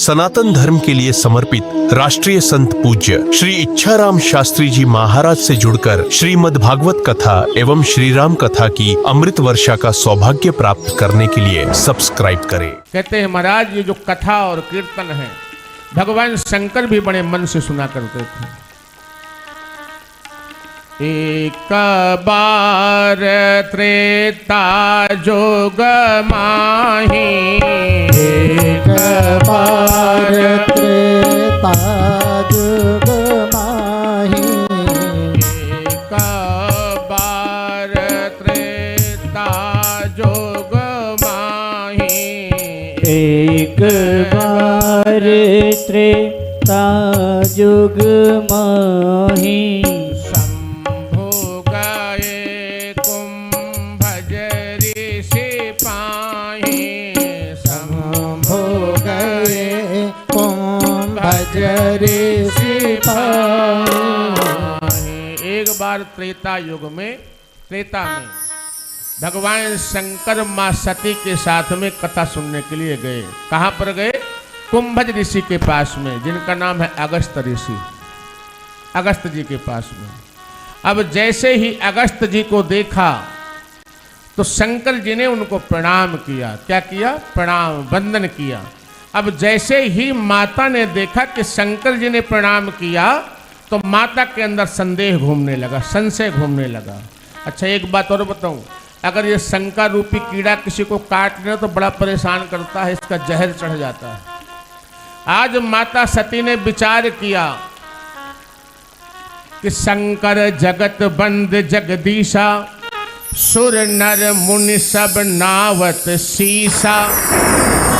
सनातन धर्म के लिए समर्पित राष्ट्रीय संत पूज्य श्री इच्छाराम शास्त्री जी महाराज से जुड़कर श्रीमद् भागवत कथा एवं श्री राम कथा की अमृत वर्षा का सौभाग्य प्राप्त करने के लिए सब्सक्राइब करें। कहते हैं महाराज, ये जो कथा और कीर्तन है भगवान शंकर भी बड़े मन से सुना करते थे। एक बार त्रेता जोग माही, एक बार त्रेता जुग माही, एक बार त्रेता जोग माही, एक बार त्रेता जुग माही। एक बार त्रेता युग में, त्रेता में भगवान शंकर मां सती के साथ में कथा सुनने के लिए गए। कहां पर गए? कुंभज ऋषि के पास में, जिनका नाम है अगस्त ऋषि। अगस्त जी के पास में। अब जैसे ही अगस्त जी को देखा तो शंकर जी ने उनको प्रणाम किया। क्या किया? प्रणाम, वंदन किया। अब जैसे ही माता ने देखा कि शंकर जी ने प्रणाम किया तो माता के अंदर संदेह घूमने लगा, संशय घूमने लगा। अच्छा, एक बात और बताऊं, अगर ये शंका रूपी कीड़ा किसी को काट ले तो बड़ा परेशान करता है, इसका जहर चढ़ जाता है। आज माता सती ने विचार किया कि शंकर जगत बंद जगदीशा, सुर नर मुनि सब नावत शीशा।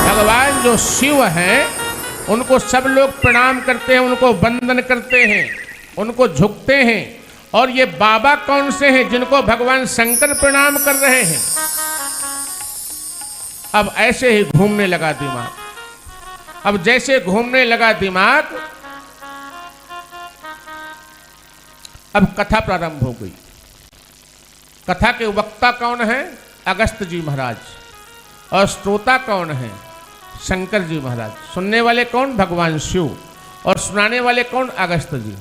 भगवान जो शिव हैं उनको सब लोग प्रणाम करते हैं, उनको वंदन करते हैं, उनको झुकते हैं। और ये बाबा कौन से हैं जिनको भगवान शंकर प्रणाम कर रहे हैं? अब ऐसे ही घूमने लगा दिमाग। अब जैसे घूमने लगा दिमाग, अब कथा प्रारंभ हो गई। कथा के वक्ता कौन है? अगस्त जी महाराज। और श्रोता कौन है? शंकर जी महाराज। सुनने वाले कौन? भगवान शिव। और सुनाने वाले कौन? अगस्त जी।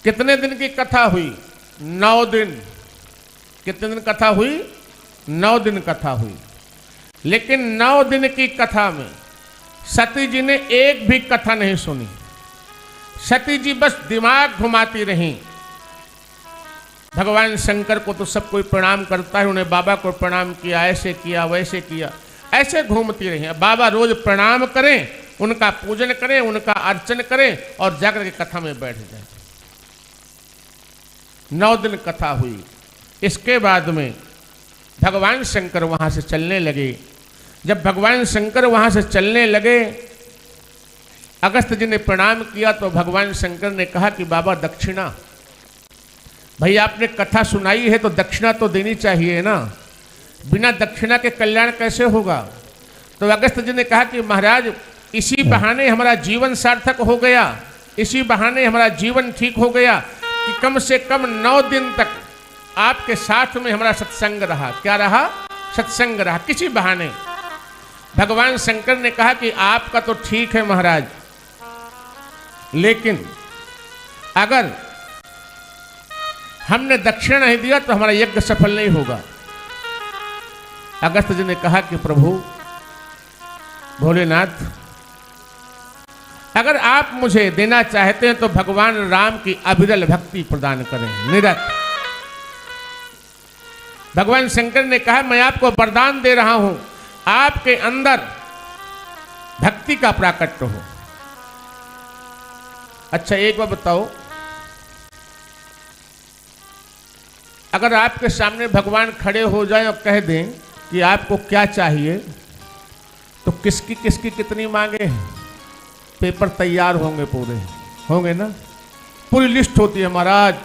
कितने दिन की कथा हुई? 9 दिन। कितने दिन कथा हुई? 9 दिन कथा हुई। लेकिन 9 दिन की कथा में सती जी ने एक भी कथा नहीं सुनी। सती जी बस दिमाग घुमाती रहीं। भगवान शंकर को तो सब कोई प्रणाम करता है, उन्हें बाबा को प्रणाम किया, ऐसे किया, वैसे किया, ऐसे घूमती रही। बाबा रोज प्रणाम करें, उनका पूजन करें, उनका अर्चन करें और जाकर के कथा में बैठ जाए। 9 दिन कथा हुई। इसके बाद में भगवान शंकर वहां से चलने लगे। जब भगवान शंकर वहां से चलने लगे, अगस्त जी ने प्रणाम किया तो भगवान शंकर ने कहा कि बाबा दक्षिणा, भाई आपने कथा सुनाई है तो दक्षिणा तो देनी चाहिए ना, बिना दक्षिणा के कल्याण कैसे होगा? तो अगस्त जी ने कहा कि महाराज इसी बहाने हमारा जीवन सार्थक हो गया, इसी बहाने हमारा जीवन ठीक हो गया कि कम से कम 9 दिन तक आपके साथ में हमारा सत्संग रहा। क्या रहा? सत्संग रहा, किसी बहाने। भगवान शंकर ने कहा कि आपका तो ठीक है महाराज, लेकिन अगर हमने दक्षिणा नहीं दिया तो हमारा यज्ञ सफल नहीं होगा। अगस्त जी ने कहा कि प्रभु भोलेनाथ, अगर आप मुझे देना चाहते हैं तो भगवान राम की अविरल भक्ति प्रदान करें, निरत। भगवान शंकर ने कहा मैं आपको वरदान दे रहा हूं, आपके अंदर भक्ति का प्राकट्य हो। अच्छा, एक बार बताओ, अगर आपके सामने भगवान खड़े हो जाएं और कह दें कि आपको क्या चाहिए, तो किसकी किसकी कितनी मांगे हैं? पेपर तैयार होंगे, पूरे होंगे ना, पूरी लिस्ट होती है महाराज,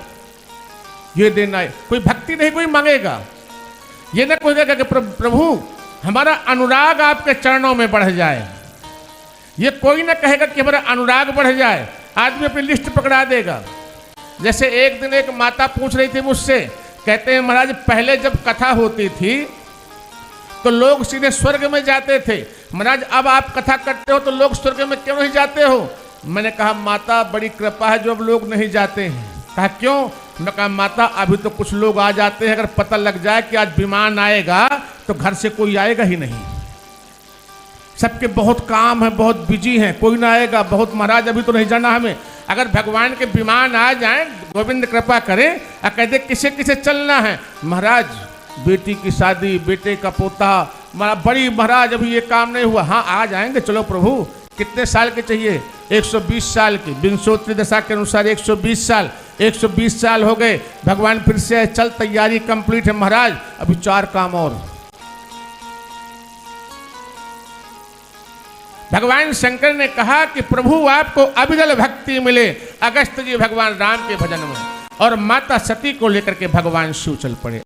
ये देना है। कोई भक्ति नहीं कोई मांगेगा। ये ना कोई कहेगा कि प्रभु हमारा अनुराग आपके चरणों में बढ़ जाए। ये कोई ना कहेगा कि हमारा अनुराग बढ़ जाए। आदमी अपनी लिस्ट पकड़ा देगा। जैसे एक दिन एक माता पूछ रही थी मुझसे, कहते हैं महाराज पहले जब कथा होती थी तो लोग सीधे स्वर्ग में जाते थे। महाराज अब आप कथा करते हो तो लोग स्वर्ग में क्यों नहीं जाते हो? मैंने कहा माता बड़ी कृपा है जो अब लोग नहीं जाते हैं। कहा क्यों? मैं कहा माता अभी तो कुछ लोग आ जाते हैं, अगर पता लग जाए कि आज विमान आएगा तो घर से कोई आएगा ही नहीं। सबके बहुत काम है, बहुत बिजी हैं, कोई ना आएगा। बहुत महाराज अभी तो नहीं जाना हमें। अगर भगवान के विमान आ जाए, गोविंद कृपा करें और कह दे किसे किसे चलना है, महाराज बेटी की शादी, बेटे का पोता, बड़ी महाराज अभी ये काम नहीं हुआ, हाँ आ जाएंगे, चलो प्रभु। कितने साल के चाहिए? 120 साल की, विंशोत्तरी दशा के अनुसार 120 साल। 120 साल हो गए, भगवान फिर से चल तैयारी कंप्लीट है महाराज, अभी 4 काम और। भगवान शंकर ने कहा कि प्रभु आपको अविरल भक्ति मिले। अगस्त जी भगवान राम के भजन में और माता सती को लेकर के भगवान शिव चल पड़े।